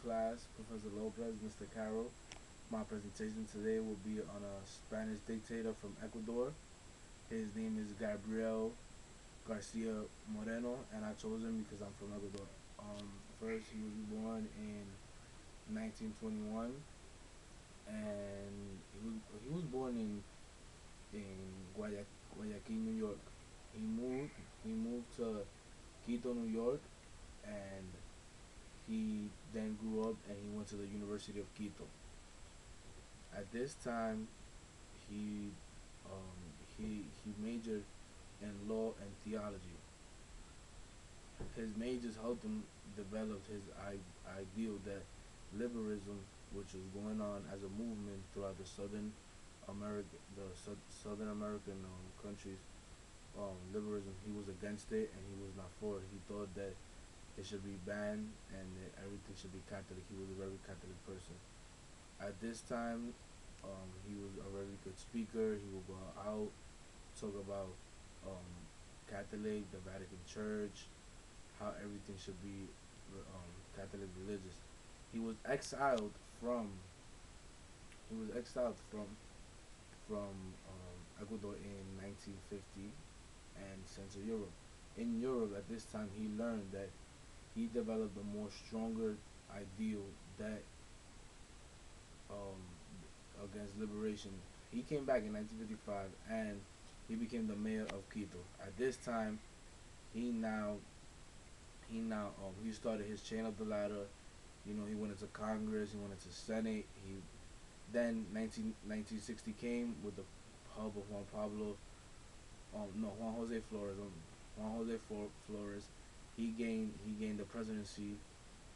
class, Professor Lopez, Mr. Carroll. My presentation today will be on a Spanish dictator from Ecuador. His name is Gabriel Garcia Moreno, and I chose him because I'm from Ecuador. First, he was born in 1921, and he was born in Guayaquil, New York. He moved to Quito, New York, and he then grew up and he went to the University of Quito. At this time, he he majored in law and theology. His majors helped him develop his ideal that liberalism, which was going on as a movement throughout Southern American countries, liberalism, he was against it and he was not for it. He thought that it should be banned and that everything should be Catholic. He was a very Catholic person. At this time, he was a very good speaker. He would go out, talk about um, Catholic, the Vatican Church, how everything should be Catholic religious. He was exiled from he was exiled from Ecuador in 1950 and sent to Europe. In Europe, at this time, he learned that he developed a more stronger ideal that um, against liberation. He came back in 1955 and he became the mayor of Quito. At this time, he now he started his chain up the ladder. You know, he went into Congress, he went into Senate. He then 1960 came with the help of Juan Jose Flores. Flores. He gained the presidency,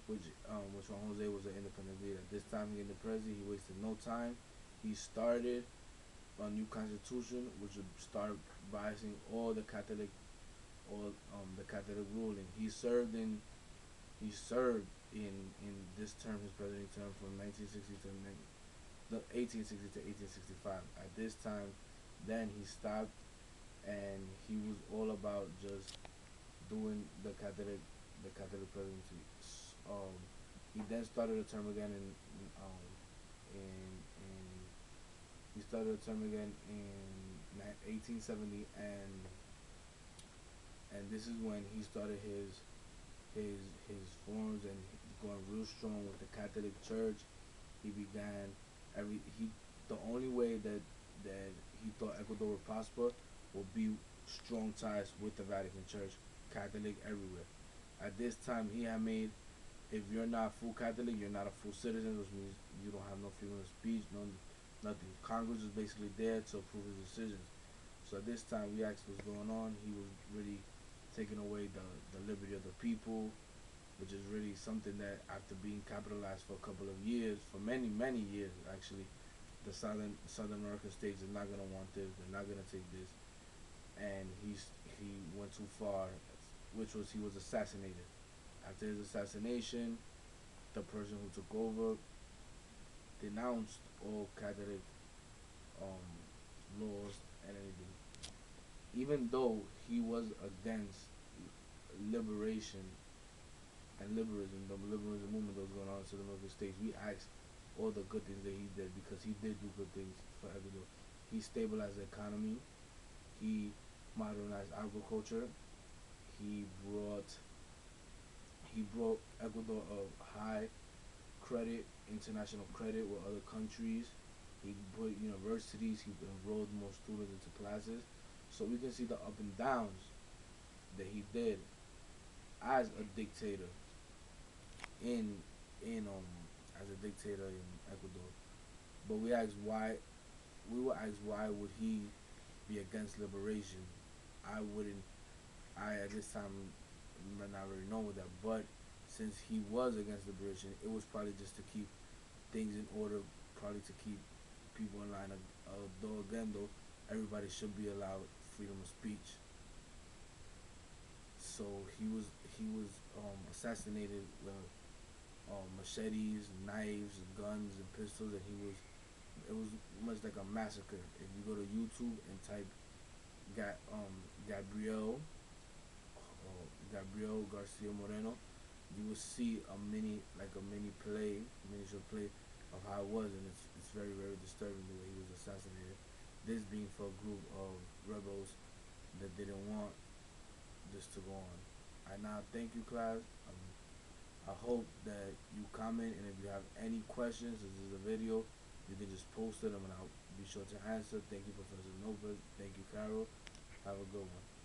which Juan Jose was an independent leader. This time he gained the presidency. He wasted no time. He started a new constitution, which would start biasing all the Catholic ruling. He served in this term, his presidency term, from 1960 to 1860 to 1865. At this time, then he stopped, and he was all about just doing the Catholic presidency. Um, he then started a term again in he started a term again in 1870, and this is when he started his forms and going real strong with the Catholic Church. He began every he the only way that he thought Ecuador would prosper would be strong ties with the Vatican Church, Catholic everywhere. At this time, he had made, if you're not full Catholic, you're not a full citizen, which means you don't have no freedom of speech, no nothing. Congress was basically there to approve his decisions. So at this time, we asked what's going on. He was really taking away the liberty of the people, which is really something that after being capitalized for a couple of years, for many years actually, the Southern American states are not gonna want this. They're not gonna take this, and he went too far, which was he was assassinated. After his assassination, the person who took over denounced all Catholic um, laws and anything. Even though he was against liberation and liberalism, the liberalism movement that was going on in Southern American states, we asked all the good things that he did because he did do good things for Ecuador. He stabilized the economy. He modernized agriculture. He brought he brought Ecuador a high credit, international credit with other countries. He put universities. He enrolled more students into classes. So we can see the up and downs that he did as a dictator in in as a dictator in Ecuador. But we were asked why would he be against liberation. I wouldn't I at this time might not really know with that, but since he was against liberation, it was probably just to keep things in order, probably to keep people in line. Though everybody should be allowed freedom of speech. So he was assassinated with machetes, knives, guns, and pistols, and it was much like a massacre. If you go to YouTube and type Gabriel Gabriel Garcia Moreno, you will see a mini play, miniature play of how it was, and it's very very disturbing the way he was assassinated. This being for a group of rebels that didn't want this to go on. I now thank you, class. I hope that you comment, and if you have any questions, this is a video. You can just post it, and I'll be sure to answer. Thank you, Professor Nova. Thank you, Carol. Have a good one.